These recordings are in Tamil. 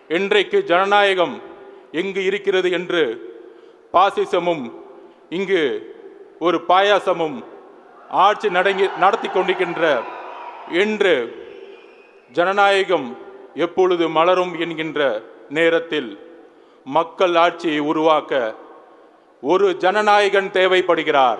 இன்றைக்கு ஜனநாயகம் எங்கு இருக்கிறது என்று பாசிசமும் இங்கு ஒரு பாயாசமும் ஆட்சி நடத்தி கொண்டிருக்கின்ற என்று ஜனநாயகம் எப்பொழுது மலரும் என்கின்ற நேரத்தில் மக்கள் ஆட்சியை உருவாக்க ஒரு ஜனநாயகன் தேவைப்படுகிறார்.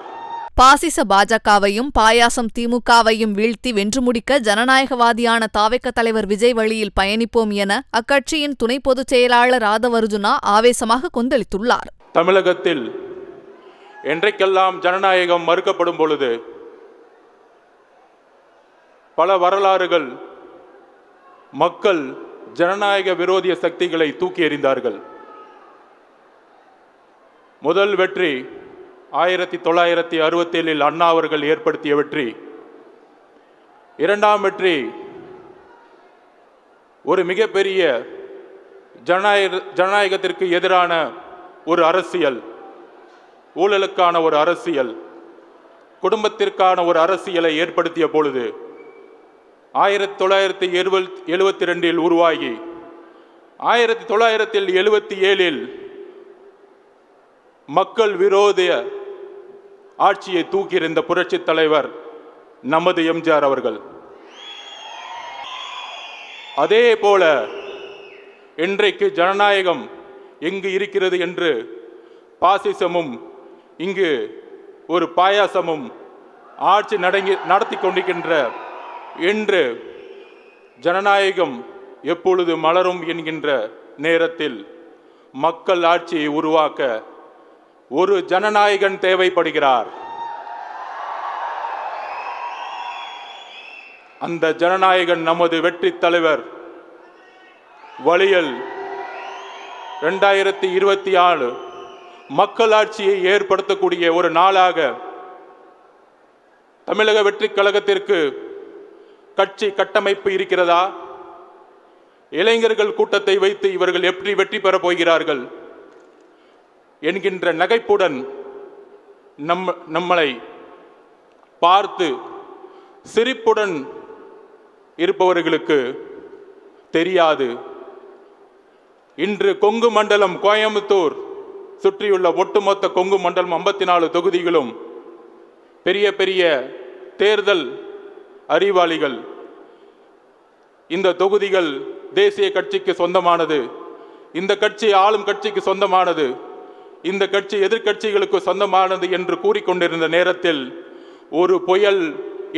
பாசிச பாஜகவையும் பாயாசம் திமுகவையும் வீழ்த்தி வென்று முடிக்க ஜனநாயகவாதியான தாவேக தலைவர் விஜய் வழியில் பயணிப்போம் என அக்கட்சியின் துணை பொதுச் செயலாளர் ராதவர்ஜுனா ஆவேசமாக கொந்தளித்துள்ளார். தமிழகத்தில் என்றைக்கெல்லாம் ஜனநாயகம் மறுக்கப்படும் பொழுது பல வரலாறுகள் மக்கள் ஜனநாயக விரோதிய சக்திகளை தூக்கி எறிந்தார்கள். முதல் வெற்றி 1967 அண்ணா அவர்கள் ஏற்படுத்திய வெற்றி. இரண்டாம் வெற்றி ஒரு மிகப்பெரிய ஜனநாயகத்திற்கு எதிரான ஒரு அரசியல், ஊழலுக்கான ஒரு அரசியல், குடும்பத்திற்கான ஒரு அரசியலை ஏற்படுத்திய பொழுது 1972 உருவாகி 1977 மக்கள் விரோத ஆட்சியை தூக்கியிருந்த புரட்சி தலைவர் நமது எம்ஜிஆர் அவர்கள். அதே போல இன்றைக்கு ஜனநாயகம் எங்கு இருக்கிறது என்று பாசிசமும் இங்கு ஒரு பாயாசமும் ஆட்சி நடத்தி கொண்டிருக்கின்ற என்று ஜனநாயகம் எப்பொழுது மலரும் என்கின்ற நேரத்தில் மக்கள் ஆட்சியை உருவாக்க ஒரு ஜனநாயகன் தேவைப்படுகிறார். அந்த ஜனநாயகன் நமது வெற்றி தலைவர் வழியில் 2024 மக்களாட்சியை ஏற்படுத்தக்கூடிய ஒரு நாளாக தமிழக வெற்றி கழகத்திற்கு கட்சி கட்டமைப்பு இருக்கிறதா? இளைஞர்கள் கூட்டத்தை வைத்து இவர்கள் எப்படி வெற்றி பெறப் போகிறார்கள் என்கின்ற நகைப்புடன் நம்மளை பார்த்து சிரிப்புடன் இருப்பவர்களுக்கு தெரியாது. இன்று கொங்கு மண்டலம், கோயம்புத்தூர் சுற்றியுள்ள ஒட்டுமொத்த கொங்கு மண்டலம் 54 தொகுதிகளும் பெரிய பெரிய தேர்தல் அறிவாளிகள். இந்த தொகுதிகள் தேசிய கட்சிக்கு சொந்தமானது, இந்த கட்சி ஆளும் கட்சிக்கு சொந்தமானது, இந்த கட்சி எதிர்கட்சிகளுக்கு சொந்தமானது என்று கூறிக்கொண்டிருந்த நேரத்தில் ஒரு புயல்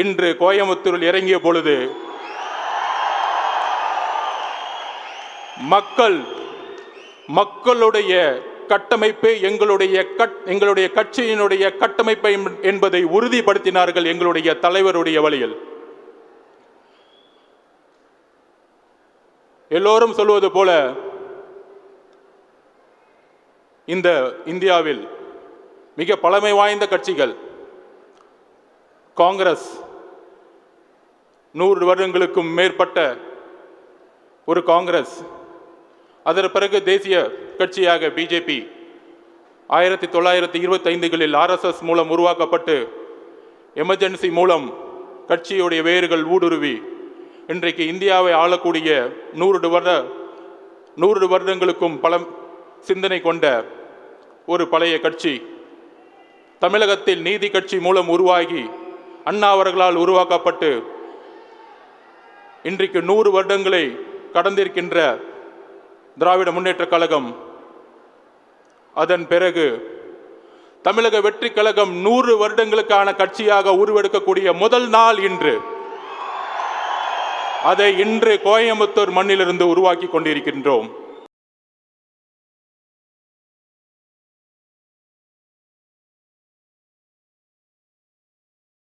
இன்று கோயம்புத்தூரில் இறங்கிய பொழுது மக்களுடைய கட்டமைப்பு எங்களுடைய கட்சியினுடைய கட்டமைப்பை என்பதை உறுதிப்படுத்தினார்கள். எங்களுடைய தலைவருடைய வழியில் எல்லோரும் சொல்வது போல இந்த இந்தியாவில் மிக பழமை வாய்ந்த கட்சிகள் காங்கிரஸ் 100 வருடங்களுக்கும் மேற்பட்ட ஒரு காங்கிரஸ். அதற்கு பிறகு தேசிய கட்சியாக பிஜேபி 1925 RSS மூலம் உருவாக்கப்பட்டு எமர்ஜென்சி மூலம் கட்சியுடைய வேர்கள் ஊடுருவி இன்றைக்கு இந்தியாவை ஆளக்கூடிய 100 வருடங்களுக்கும் பல சிந்தனை கொண்ட ஒரு பழைய கட்சி. தமிழகத்தில் நீதி கட்சி மூலம் உருவாகி அண்ணா அவர்களால் உருவாக்கப்பட்டு இன்றைக்கு 100 வருடங்களை கடந்திருக்கின்ற திராவிட முன்னேற்ற கழகம். அதன் பிறகு தமிழக வெற்றி கழகம் 100 வருடங்களுக்கான கட்சியாக உருவெடுக்கக்கூடிய முதல் நாள் இன்று. அதை இன்று கோயம்புத்தூர் மண்ணிலிருந்து உருவாக்கி கொண்டிருக்கின்றோம்.